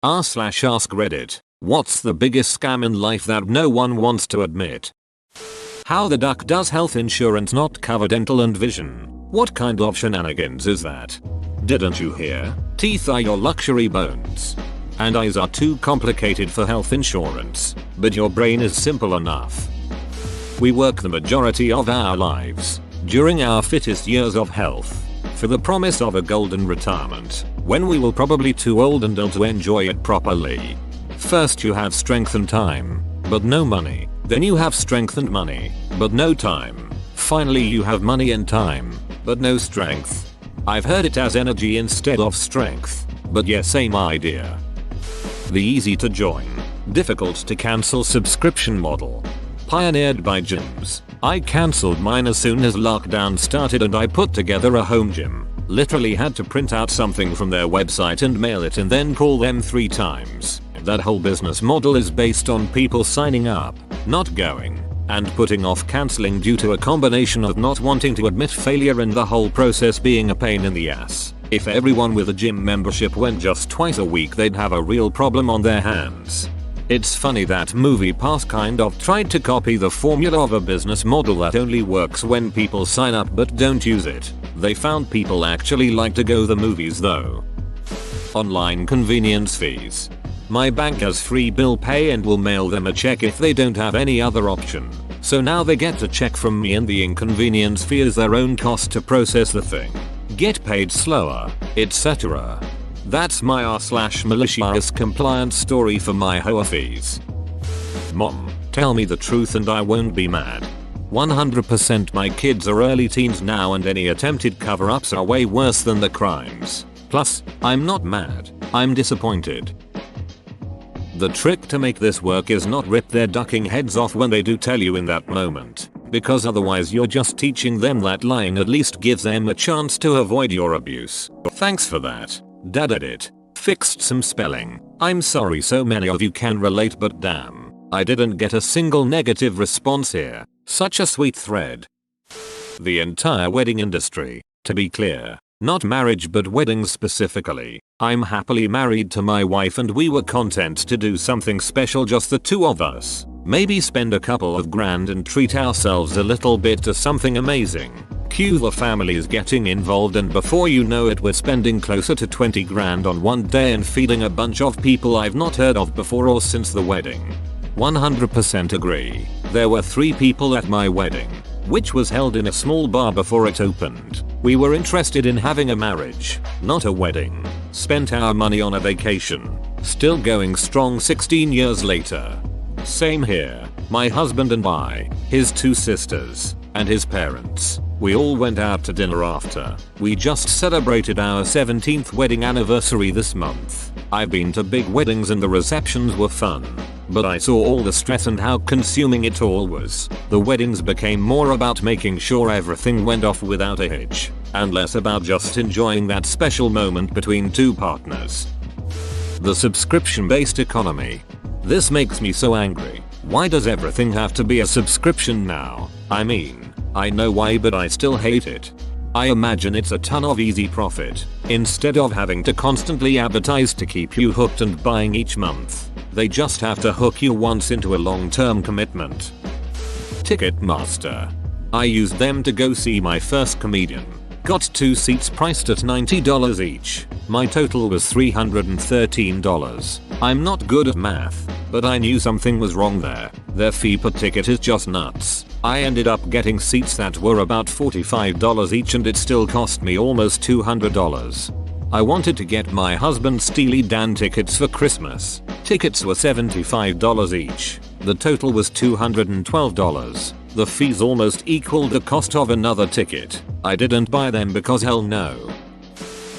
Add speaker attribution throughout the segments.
Speaker 1: r/ask Reddit. What's the biggest scam in life that no one wants to admit? How the duck does health insurance not cover dental and vision? What kind of shenanigans is that? Didn't you hear? Teeth are your luxury bones. And eyes are too complicated for health insurance. But your brain is simple enough. We work the majority of our lives, during our fittest years of health, for the promise of a golden retirement, when we will probably too old and ill to enjoy it properly. First you have strength and time, but no money. Then you have strength and money, but no time. Finally you have money and time, but no strength. I've heard it as energy instead of strength, but yeah, same idea. The easy to join, difficult to cancel subscription model. Pioneered by gyms. I cancelled mine as soon as lockdown started and I put together a home gym. Literally had to print out something from their website and mail it and then call them 3 times. That whole business model is based on people signing up, not going, and putting off cancelling due to a combination of not wanting to admit failure and the whole process being a pain in the ass. If everyone with a gym membership went just twice a week, they'd have a real problem on their hands. It's funny that MoviePass kind of tried to copy the formula of a business model that only works when people sign up but don't use it. They found people actually like to go the movies though. Online convenience fees. My bank has free bill pay and will mail them a check if they don't have any other option. So now they get a check from me and the inconvenience fee is their own cost to process the thing. Get paid slower, etc. That's my r/malicious compliance story for my HOA fees. Mom, tell me the truth and I won't be mad. 100% my kids are early teens now and any attempted cover-ups are way worse than the crimes. Plus, I'm not mad, I'm disappointed. The trick to make this work is not rip their ducking heads off when they do tell you in that moment, because otherwise you're just teaching them that lying at least gives them a chance to avoid your abuse. Thanks for that. Dad edit. Fixed some spelling. I'm sorry so many of you can relate, but damn, I didn't get a single negative response here. Such a sweet thread. The entire wedding industry, to be clear, not marriage but weddings specifically. I'm happily married to my wife and we were content to do something special, just the two of us. Maybe spend a couple of grand and treat ourselves a little bit to something amazing. Cue the families getting involved and before you know it we're spending closer to 20 grand on one day and feeding a bunch of people I've not heard of before or since the wedding. 100% agree. There were 3 people at my wedding, which was held in a small bar before it opened. We were interested in having a marriage, not a wedding. Spent our money on a vacation. Still going strong 16 years later. Same here. My husband and I, his 2 sisters, and his parents. We all went out to dinner after. We just celebrated our 17th wedding anniversary this month. I've been to big weddings and the receptions were fun. But I saw all the stress and how consuming it all was. The weddings became more about making sure everything went off without a hitch, and less about just enjoying that special moment between 2 partners. The subscription-based economy. This makes me so angry. Why does everything have to be a subscription now? I mean, I know why, but I still hate it. I imagine it's a ton of easy profit, instead of having to constantly advertise to keep you hooked and buying each month. They just have to hook you once into a long-term commitment. Ticketmaster. I used them to go see my first comedian. Got 2 seats priced at $90 each. My total was $313. I'm not good at math, but I knew something was wrong there. Their fee per ticket is just nuts. I ended up getting seats that were about $45 each and it still cost me almost $200. I wanted to get my husband Steely Dan tickets for Christmas. Tickets were $75 each. The total was $212. The fees almost equaled the cost of another ticket. I didn't buy them because hell no.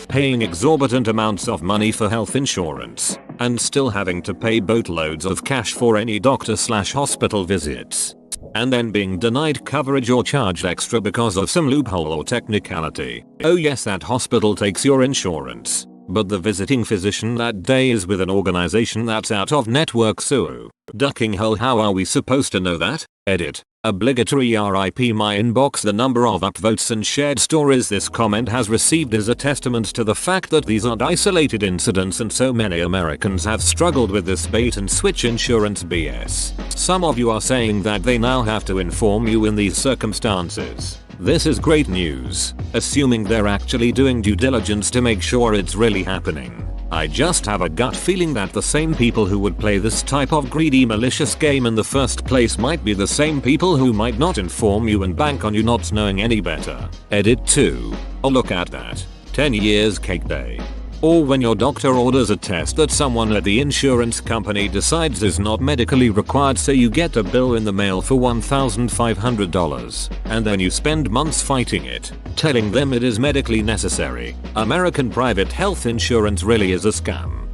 Speaker 1: Paying exorbitant amounts of money for health insurance, and still having to pay boatloads of cash for any doctor/hospital visits. And then being denied coverage or charged extra because of some loophole or technicality. Oh yes, that hospital takes your insurance, but the visiting physician that day is with an organization that's out of network, so ducking hole, how are we supposed to know that? Edit. Obligatory RIP my inbox. The number of upvotes and shared stories this comment has received is a testament to the fact that these aren't isolated incidents and so many Americans have struggled with this bait and switch insurance BS. Some of you are saying that they now have to inform you in these circumstances. This is great news, assuming they're actually doing due diligence to make sure it's really happening. I just have a gut feeling that the same people who would play this type of greedy malicious game in the first place might be the same people who might not inform you and bank on you not knowing any better. Edit 2. Oh, look at that. 10 years cake day. Or when your doctor orders a test that someone at the insurance company decides is not medically required, so you get a bill in the mail for $1,500 and then you spend months fighting it, telling them it is medically necessary. American private health insurance really is a scam.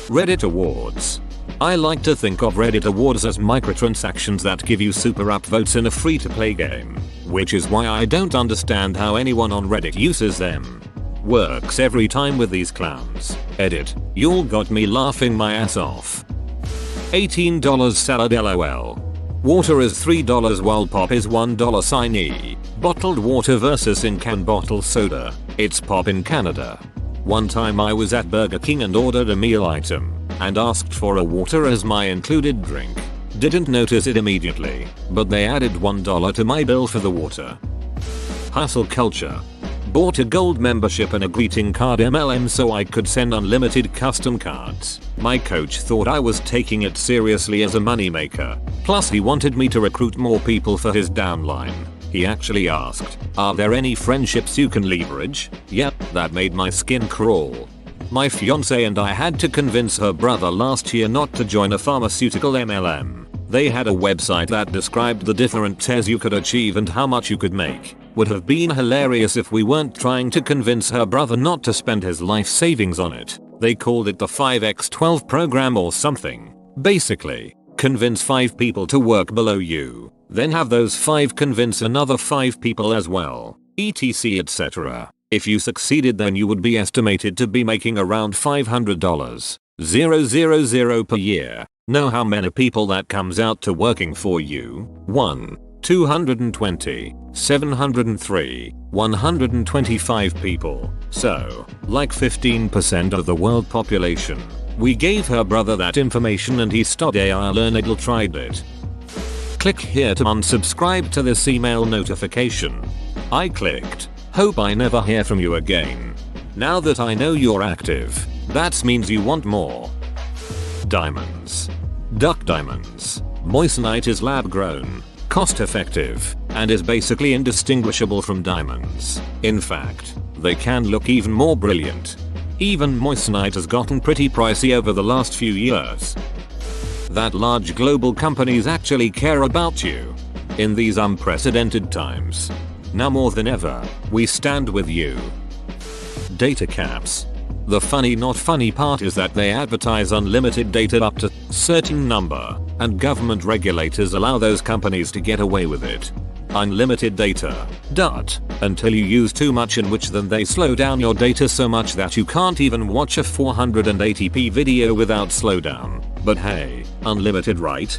Speaker 1: Reddit awards. I like to think of Reddit awards as microtransactions that give you super upvotes in a free to play game, which is why I don't understand how anyone on Reddit uses them. Works every time with these clowns. Edit. Y'all got me laughing my ass off. $18 salad LOL. Water is $3 while pop is $1 Bottled water versus in-can bottled soda. It's pop in Canada. One time I was at Burger King and ordered a meal item and asked for a water as my included drink. Didn't notice it immediately, but they added $1 to my bill for the water. Hustle culture. Bought a gold membership and a greeting card MLM so I could send unlimited custom cards. My coach thought I was taking it seriously as a moneymaker. Plus he wanted me to recruit more people for his downline. He actually asked, "Are there any friendships you can leverage?" Yep, that made my skin crawl. My fiance and I had to convince her brother last year not to join a pharmaceutical MLM. They had a website that described the different tiers you could achieve and how much you could make. Would have been hilarious if we weren't trying to convince her brother not to spend his life savings on it. They called it the 5x12 program or something. Basically, convince 5 people to work below you, then have those 5 convince another 5 people as well, etc etc. If you succeeded, then you would be estimated to be making around $500 000 per year. Know how many people that comes out to working for you? 1. 220, 703, 125 people. So, like 15% of the world population. We gave her brother that information and he studied AI Learnedle tried it. Click here to unsubscribe to this email notification. I clicked. Hope I never hear from you again. Now that I know you're active, that means you want more. Diamonds. Duck diamonds. Moissanite is lab grown, cost effective, and is basically indistinguishable from diamonds. In fact, they can look even more brilliant. Even moissanite has gotten pretty pricey over the last few years. That large global companies actually care about you. In these unprecedented times. Now more than ever, we stand with you. Data caps. The funny not funny part is that they advertise unlimited data up to a certain number, and government regulators allow those companies to get away with it. Unlimited data. Until you use too much, in which then they slow down your data so much that you can't even watch a 480p video without slowdown. But hey, unlimited right?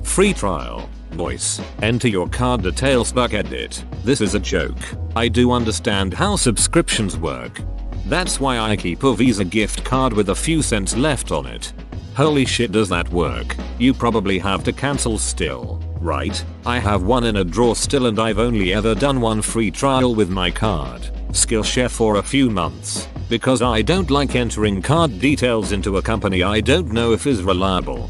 Speaker 1: Free trial. Voice. Enter your card details. Bucket it. This is a joke. I do understand how subscriptions work. That's why I keep a Visa gift card with a few cents left on it. Holy shit, does that work? You probably have to cancel still, right? I have one in a drawer still and I've only ever done one free trial with my card, Skillshare, for a few months, because I don't like entering card details into a company I don't know if is reliable.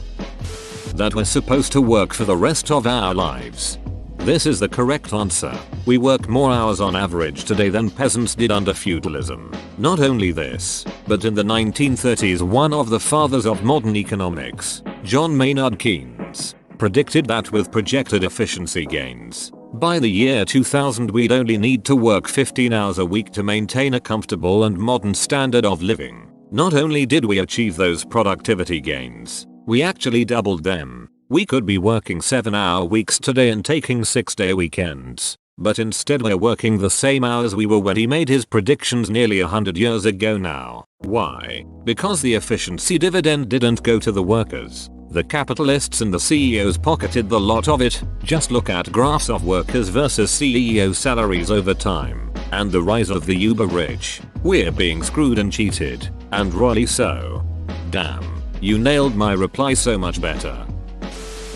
Speaker 1: That we're supposed to work for the rest of our lives. This is the correct answer. We work more hours on average today than peasants did under feudalism. Not only this, but in the 1930s one of the fathers of modern economics, John Maynard Keynes, predicted that with projected efficiency gains, by the year 2000 we'd only need to work 15 hours a week to maintain a comfortable and modern standard of living. Not only did we achieve those productivity gains, we actually doubled them. We could be working 7-hour weeks today and taking 6-day weekends. But instead we're working the same hours we were when he made his predictions nearly 100 years ago now. Why? Because the efficiency dividend didn't go to the workers. The capitalists and the CEOs pocketed the lot of it. Just look at graphs of workers versus CEO salaries over time, and the rise of the uber rich. We're being screwed and cheated, and royally so. Damn, you nailed my reply so much better.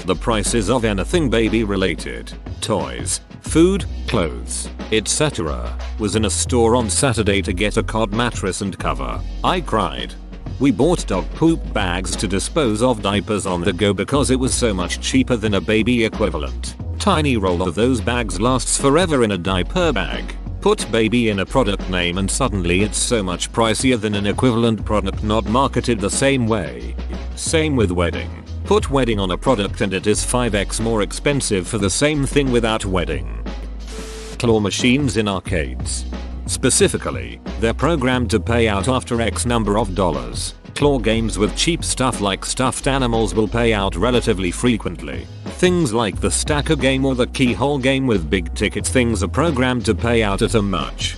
Speaker 1: The prices of anything baby related, toys, food, clothes, etc. was in a store on Saturday to get a cot mattress and cover. I cried. We bought dog poop bags to dispose of diapers on the go because it was so much cheaper than a baby equivalent. Tiny roll of those bags lasts forever in a diaper bag. Put baby in a product name and suddenly it's so much pricier than an equivalent product not marketed the same way. Same with wedding. Put wedding on a product and it is 5x more expensive for the same thing without wedding. Claw machines in arcades. Specifically, they're programmed to pay out after X number of dollars. Claw games with cheap stuff like stuffed animals will pay out relatively frequently. Things like the stacker game or the keyhole game with big ticket things are programmed to pay out at a much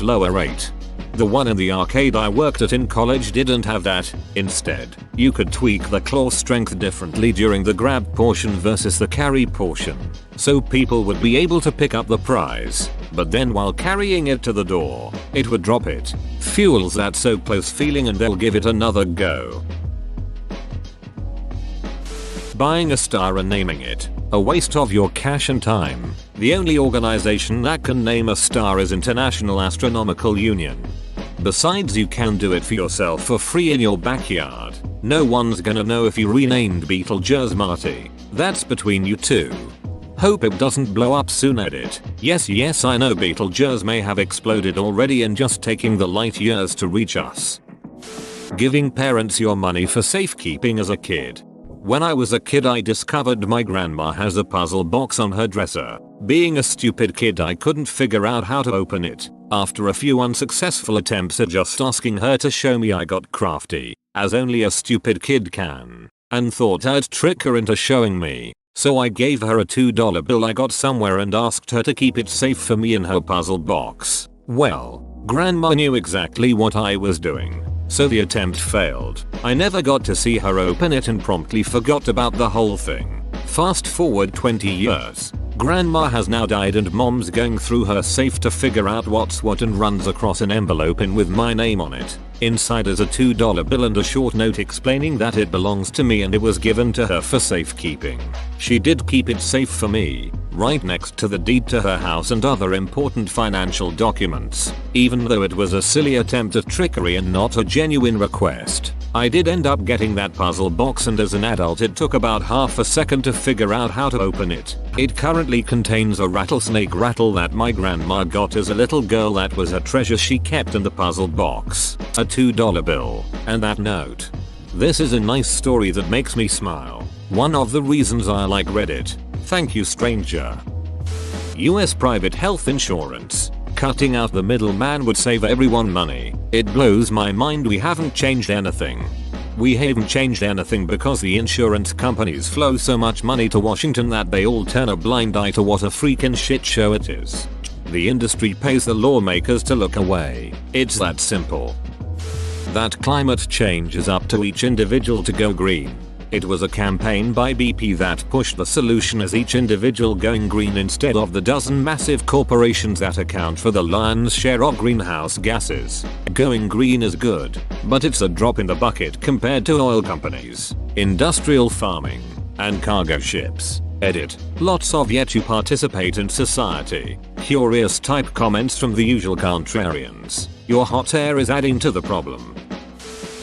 Speaker 1: lower rate. The one in the arcade I worked at in college didn't have that. Instead, you could tweak the claw strength differently during the grab portion versus the carry portion, so people would be able to pick up the prize, but then while carrying it to the door, it would drop it. Fuels that so close feeling and they'll give it another go. Buying a star and naming it. A waste of your cash and time. The only organization that can name a star is International Astronomical Union. Besides, you can do it for yourself for free in your backyard. No one's gonna know if you renamed Betelgeuse Marty. That's between you two. Hope it doesn't blow up soon. Edit. Yes, I know Betelgeuse may have exploded already and just taking the light years to reach us. Giving parents your money for safekeeping as a kid. When I was a kid I discovered my grandma has a puzzle box on her dresser. Being a stupid kid I couldn't figure out how to open it. After a few unsuccessful attempts at just asking her to show me, I got crafty, as only a stupid kid can, and thought I'd trick her into showing me. So I gave her a $2 bill I got somewhere and asked her to keep it safe for me in her puzzle box. Well, grandma knew exactly what I was doing. So the attempt failed. I never got to see her open it and promptly forgot about the whole thing. Fast forward 20 years. Grandma has now died and mom's going through her safe to figure out what's what and runs across an envelope in with my name on it. Inside is a $2 bill and a short note explaining that it belongs to me and it was given to her for safekeeping. She did keep it safe for me, right next to the deed to her house and other important financial documents. Even though it was a silly attempt at trickery and not a genuine request, I did end up getting that puzzle box, and as an adult it took about half a second to figure out how to open it. It currently contains a rattlesnake rattle that my grandma got as a little girl. That was a treasure she kept in the puzzle box. A $2 bill. And that note. This is a nice story that makes me smile. One of the reasons I like Reddit. Thank you, stranger. US private health insurance. Cutting out the middleman would save everyone money. It blows my mind we haven't changed anything. We haven't changed anything because the insurance companies flow so much money to Washington that they all turn a blind eye to what a freaking shit show it is. The industry pays the lawmakers to look away. It's that simple. That climate change is up to each individual to go green. It was a campaign by BP that pushed the solution as each individual going green instead of the dozen massive corporations that account for the lion's share of greenhouse gases. Going green is good, but it's a drop in the bucket compared to oil companies, industrial farming, and cargo ships. Edit. Lots of yet to participate in society. Curious type comments from the usual contrarians. Your hot air is adding to the problem.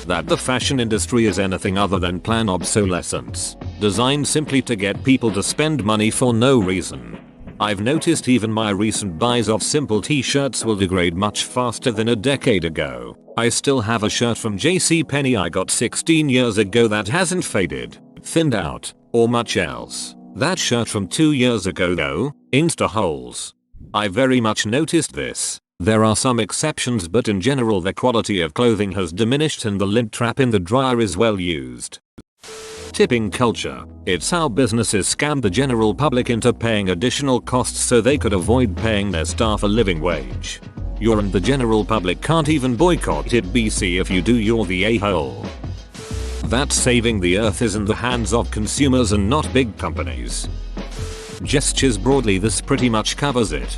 Speaker 1: That the fashion industry is anything other than planned obsolescence, designed simply to get people to spend money for no reason. I've noticed even my recent buys of simple t-shirts will degrade much faster than a decade ago. I still have a shirt from JCPenney I got 16 years ago that hasn't faded, thinned out, or much else. That shirt from 2 years ago though, insta holes. I very much noticed this. There are some exceptions, but in general the quality of clothing has diminished and the lint trap in the dryer is well used. Tipping culture. It's how businesses scam the general public into paying additional costs so they could avoid paying their staff a living wage. You and the general public can't even boycott it, BC. If you do, you're the a-hole. That saving the earth is in the hands of consumers and not big companies. Gestures broadly, this pretty much covers it.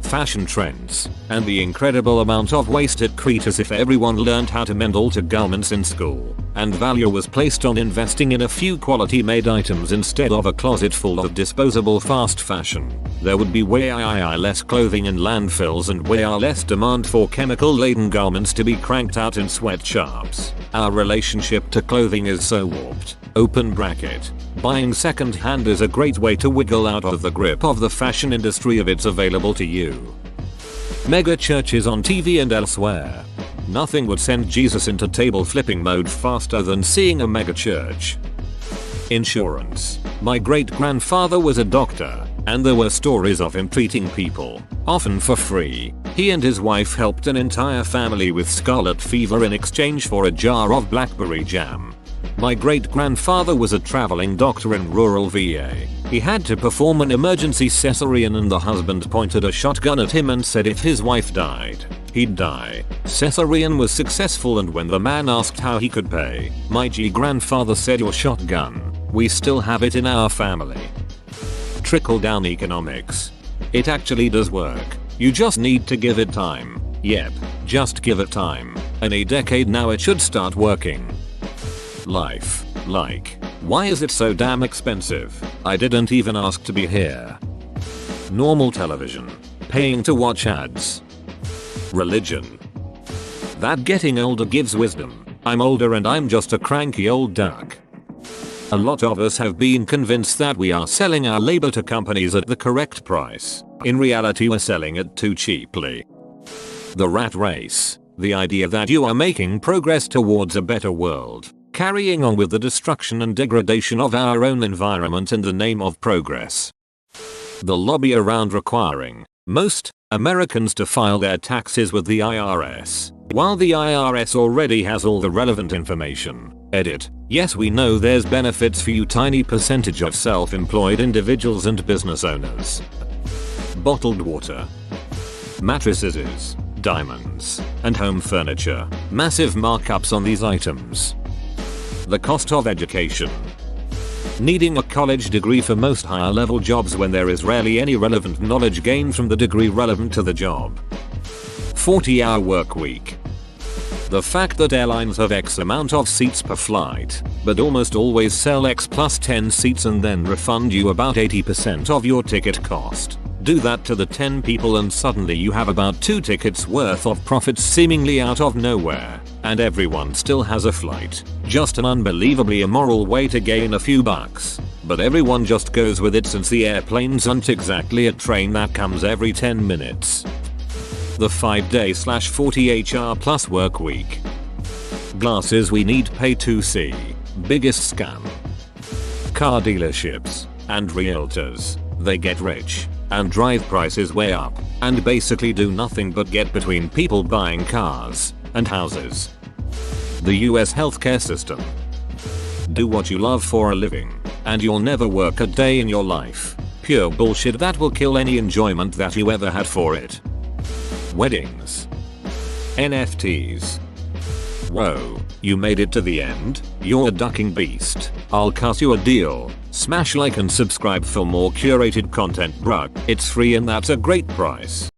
Speaker 1: Fashion trends, and the incredible amount of waste it creates if everyone learned how to mend older garments in school, and value was placed on investing in a few quality made items instead of a closet full of disposable fast fashion, there would be way less clothing in landfills and way less demand for chemical laden garments to be cranked out in sweatshops. Our relationship to clothing is so warped. Open bracket. Buying second hand is a great way to wiggle out of the grip of the fashion industry if it's available to you. Mega churches on TV and elsewhere. Nothing would send Jesus into table flipping mode faster than seeing a mega church. Insurance. My great grandfather was a doctor, and there were stories of him treating people, often for free. He and his wife helped an entire family with scarlet fever in exchange for a jar of blackberry jam. My great grandfather was a traveling doctor in rural VA. He had to perform an emergency cesarean and the husband pointed a shotgun at him and said if his wife died, he'd die. Cesarean was successful, and when the man asked how he could pay, my grandfather said, your shotgun. We still have it in our family. Trickle down economics. It actually does work. You just need to give it time. Yep, just give it time. In a decade now it should start working. Life. Like, why is it so damn expensive? I didn't even ask to be here. Normal television. Paying to watch ads. Religion. That getting older gives wisdom. I'm older and I'm just a cranky old duck. A lot of us have been convinced that we are selling our labor to companies at the correct price. In reality, we're selling it too cheaply. The rat race. The idea that you are making progress towards a better world, carrying on with the destruction and degradation of our own environment in the name of progress. The lobby around requiring most Americans to file their taxes with the IRS, while the IRS already has all the relevant information. Edit. Yes, we know there's benefits for you tiny percentage of self-employed individuals and business owners. Bottled water. Mattresses, diamonds, and home furniture. Massive markups on these items. The cost of education. Needing a college degree for most higher level jobs when there is rarely any relevant knowledge gained from the degree relevant to the job. 40-hour work week. The fact that airlines have X amount of seats per flight, but almost always sell X plus 10 seats and then refund you about 80% of your ticket cost. Do that to the 10 people and suddenly you have about 2 tickets worth of profits seemingly out of nowhere, and everyone still has a flight. Just an unbelievably immoral way to gain a few bucks, but everyone just goes with it since the airplanes aren't exactly a train that comes every 10 minutes. The 5-day/40 HR plus work week. Glasses we need pay to see. Biggest scam. Car dealerships and realtors. They get rich and drive prices way up and basically do nothing but get between people buying cars and houses. The US healthcare system. Do what you love for a living and you'll never work a day in your life. Pure bullshit that will kill any enjoyment that you ever had for it. Weddings. NFTs. Whoa, you made it to the end? You're a ducking beast. I'll cut you a deal. Smash like and subscribe for more curated content, bruh. It's free and that's a great price.